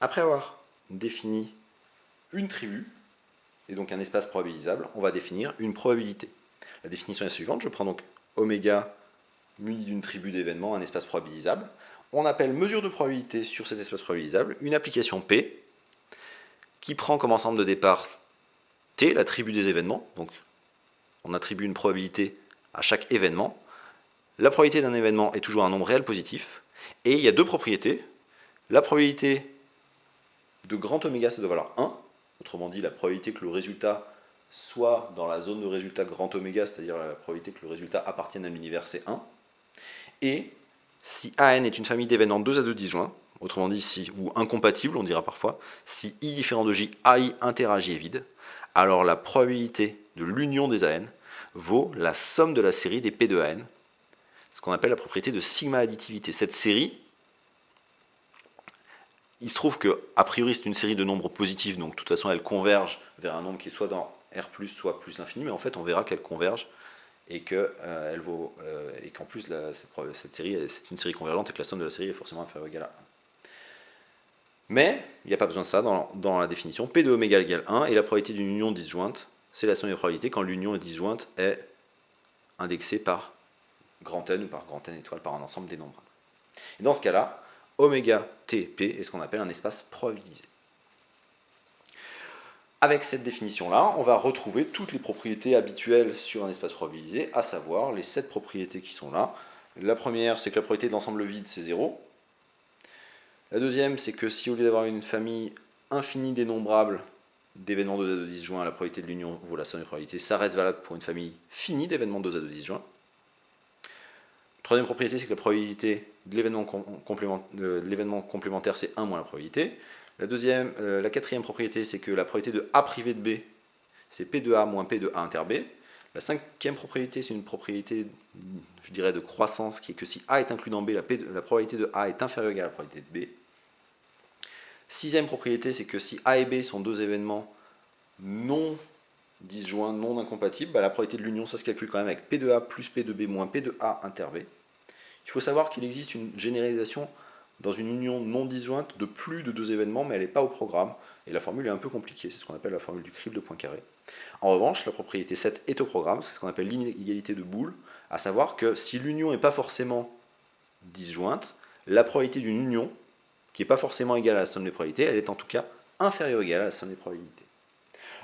Après avoir défini une tribu, et donc un espace probabilisable, on va définir une probabilité. La définition est la suivante, je prends donc oméga muni d'une tribu d'événements, un espace probabilisable. On appelle mesure de probabilité sur cet espace probabilisable une application P qui prend comme ensemble de départ T, la tribu des événements, donc on attribue une probabilité à chaque événement. La probabilité d'un événement est toujours un nombre réel positif, et il y a deux propriétés. La probabilité de grand oméga, ça doit valoir 1, autrement dit la probabilité que le résultat soit dans la zone de résultat grand oméga, c'est-à-dire la probabilité que le résultat appartienne à l'univers, c'est 1. Et si AN est une famille d'événements 2 à 2 disjoints, autrement dit si, ou incompatible, on dira parfois, si I différent de J, AI interagit est vide, alors la probabilité de l'union des AN vaut la somme de la série des P de AN, ce qu'on appelle la propriété de sigma additivité. Cette série, il se trouve que, a priori, c'est une série de nombres positifs, donc de toute façon, elle converge vers un nombre qui est soit dans R+, soit plus l'infini, mais en fait, on verra qu'elle converge et qu'en plus, cette série, c'est une série convergente et que la somme de la série est forcément inférieure ou égale à 1. Mais, il n'y a pas besoin de ça dans la définition. P de oméga égale 1, et la probabilité d'une union disjointe, c'est la somme des probabilités quand l'union disjointe est indexée par grand N ou par grand N étoile par un ensemble dénombrable. Et dans ce cas-là, oméga TP est ce qu'on appelle un espace probabilisé. Avec cette définition-là, on va retrouver toutes les propriétés habituelles sur un espace probabilisé, à savoir les 7 propriétés qui sont là. La première, c'est que la probabilité de l'ensemble vide, c'est 0. La deuxième, c'est que si au lieu d'avoir une famille infinie dénombrable d'événements 2 à 2 disjoints, la probabilité de l'union vaut la somme des probabilités, ça reste valable pour une famille finie d'événements 2 à 2 disjoints. Troisième propriété, c'est que la probabilité de l'événement complémentaire, c'est 1 moins la probabilité. La quatrième propriété, c'est que la probabilité de A privé de B, c'est P de A moins P de A inter B. La cinquième propriété, c'est une propriété, je dirais, de croissance, qui est que si A est inclus dans B, la probabilité de A est inférieure ou égale à la probabilité de B. Sixième propriété, c'est que si A et B sont deux événements non disjoints, non incompatibles, la probabilité de l'union, ça se calcule quand même avec P de A plus P de B moins P de A inter B. Il faut savoir qu'il existe une généralisation dans une union non disjointe de plus de deux événements, mais elle n'est pas au programme, et la formule est un peu compliquée, c'est ce qu'on appelle la formule du crible de Poincaré. En revanche, la propriété 7 est au programme, c'est ce qu'on appelle l'inégalité de Boole, à savoir que si l'union n'est pas forcément disjointe, la probabilité d'une union, qui n'est pas forcément égale à la somme des probabilités, elle est en tout cas inférieure ou égale à la somme des probabilités.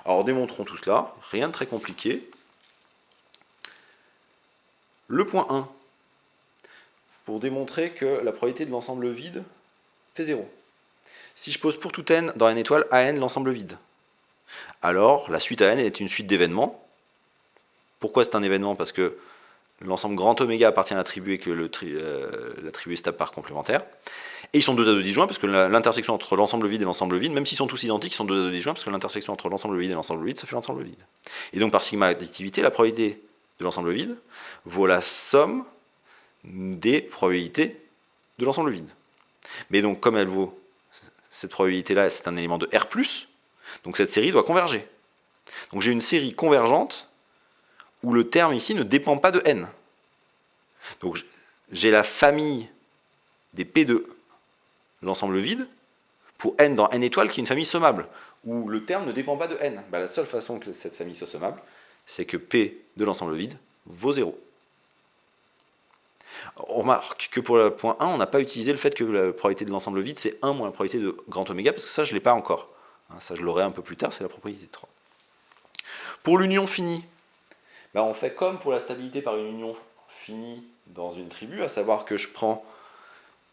Alors démontrons tout cela, rien de très compliqué. Le point 1, pour démontrer que la probabilité de l'ensemble vide fait 0. Si je pose pour tout n dans n étoile AN l'ensemble vide, alors la suite AN est une suite d'événements. Pourquoi c'est un événement? Parce que l'ensemble grand oméga appartient à la tribu et que la tribu est stable par complémentaire. Et ils sont 2 à 2 disjoints parce que l'intersection entre l'ensemble vide et l'ensemble vide, même s'ils sont tous identiques, ils sont 2 à 2 disjoints parce que l'intersection entre l'ensemble vide et l'ensemble vide, ça fait l'ensemble vide. Et donc par sigma additivité, la probabilité de l'ensemble vide vaut la somme des probabilités de l'ensemble vide. Mais donc comme elle vaut cette probabilité-là, c'est un élément de R+, donc cette série doit converger. Donc j'ai une série convergente où le terme ici ne dépend pas de n. Donc j'ai la famille des P de l'ensemble vide pour n dans n étoiles qui est une famille sommable, où le terme ne dépend pas de n. La seule façon que cette famille soit sommable, c'est que P de l'ensemble vide vaut 0. On remarque que pour le point 1, on n'a pas utilisé le fait que la probabilité de l'ensemble vide, c'est 1 moins la probabilité de grand oméga, parce que ça, je ne l'ai pas encore. Ça, je l'aurai un peu plus tard, c'est la propriété 3. Pour l'union finie, on fait comme pour la stabilité par une union finie dans une tribu, à savoir que je prends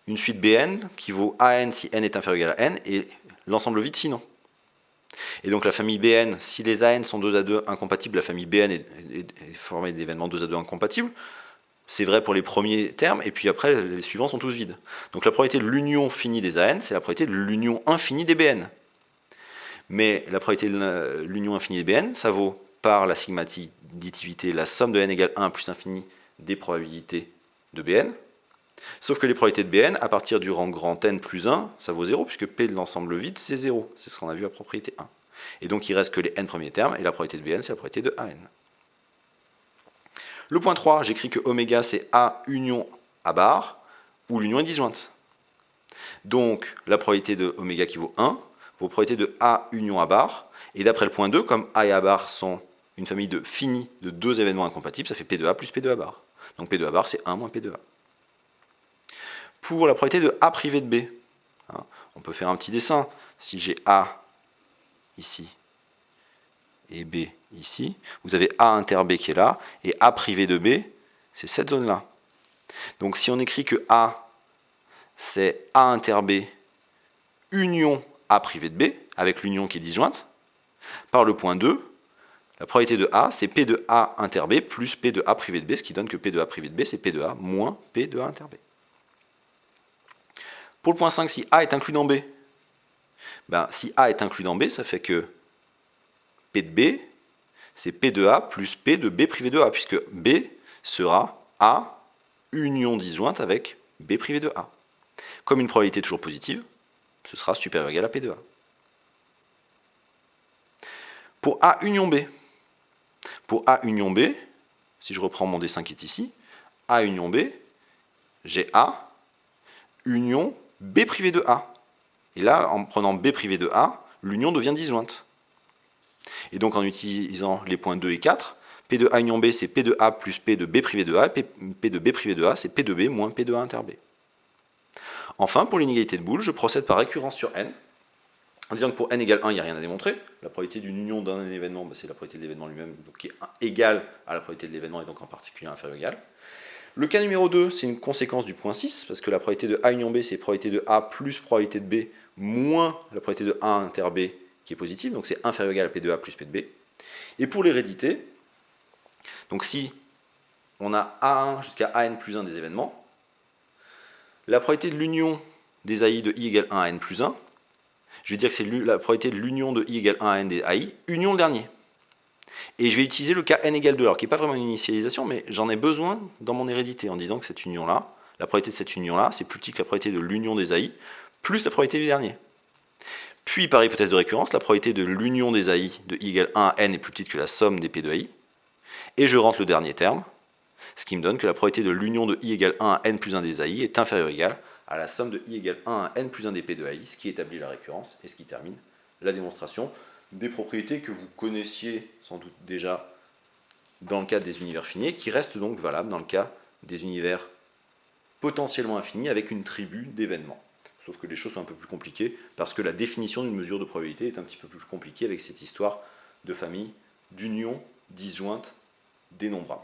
une suite Bn qui vaut An si n est inférieur ou égal à n, et l'ensemble vide sinon. Et donc la famille Bn, si les An sont 2 à 2 incompatibles, la famille Bn est formée d'événements 2 à 2 incompatibles. C'est vrai pour les premiers termes, et puis après, les suivants sont tous vides. Donc la probabilité de l'union finie des AN, c'est la probabilité de l'union infinie des BN. Mais la probabilité de l'union infinie des BN, ça vaut par la sigma additivité la somme de n égale 1 plus l'infini des probabilités de BN. Sauf que les probabilités de BN, à partir du rang grand N plus 1, ça vaut 0, puisque P de l'ensemble vide, c'est 0. C'est ce qu'on a vu à propriété 1. Et donc il reste que les n premiers termes, et la probabilité de BN, c'est la probabilité de AN. Le point 3, j'écris que oméga c'est A union A bar, où l'union est disjointe. Donc, la probabilité de oméga qui vaut 1, vos probabilités de A union A bar, et d'après le point 2, comme A et A bar sont une famille de finie de deux événements incompatibles, ça fait P de A plus P de A bar. Donc P de A bar, c'est 1 moins P de A. Pour la probabilité de A privé de B, hein, on peut faire un petit dessin. Si j'ai A ici et B ici, vous avez A inter B qui est là, et A privé de B, c'est cette zone-là. Donc si on écrit que A, c'est A inter B union A privé de B, avec l'union qui est disjointe, par le point 2, la probabilité de A, c'est P de A inter B plus P de A privé de B, ce qui donne que P de A privé de B, c'est P de A moins P de A inter B. Pour le point 5, si A est inclus dans B, ben, si A est inclus dans B, ça fait que P de B, c'est P de A plus P de B privé de A, puisque B sera A union disjointe avec B privé de A. Comme une probabilité toujours positive, ce sera supérieur ou égal à P de A. Pour A union B, si je reprends mon dessin qui est ici, A union B, j'ai A union B privé de A. Et là, en prenant B privé de A, l'union devient disjointe. Et donc en utilisant les points 2 et 4, P de A union B, c'est P de A plus P de B privé de A, et P de B privé de A, c'est P de B moins P de A inter B. Enfin, pour l'inégalité de Boole, je procède par récurrence sur n, en disant que pour n égale 1, il n'y a rien à démontrer. La probabilité d'une union d'un événement, c'est la probabilité de l'événement lui-même, donc qui est égale à la probabilité de l'événement, et donc en particulier inférieure ou égale. Le cas numéro 2, c'est une conséquence du point 6, parce que la probabilité de A union B, c'est probabilité de A plus probabilité de B moins la probabilité de A inter B qui est positive, donc c'est inférieur ou égal à P de A plus P de B. Et pour l'hérédité, donc si on a A1 jusqu'à AN plus 1 des événements, la probabilité de l'union des AI de I égale 1 à N plus 1, je vais dire que c'est la probabilité de l'union de I égale 1 à N des AI, union le dernier. Et je vais utiliser le cas N égale 2, alors qui n'est pas vraiment une initialisation, mais j'en ai besoin dans mon hérédité, en disant que cette union-là, la probabilité de cette union-là, c'est plus petit que la probabilité de l'union des AI, plus la probabilité du dernier. Puis, par hypothèse de récurrence, la probabilité de l'union des AI de I égale 1 à N est plus petite que la somme des P de AI, et je rentre le dernier terme, ce qui me donne que la probabilité de l'union de I égale 1 à N plus 1 des AI est inférieure ou égale à la somme de I égale 1 à N plus 1 des P de AI, ce qui établit la récurrence et ce qui termine la démonstration des propriétés que vous connaissiez sans doute déjà dans le cas des univers finis, qui restent donc valables dans le cas des univers potentiellement infinis avec une tribu d'événements. Sauf que les choses sont un peu plus compliquées, parce que la définition d'une mesure de probabilité est un petit peu plus compliquée avec cette histoire de famille d'union disjointe dénombrable.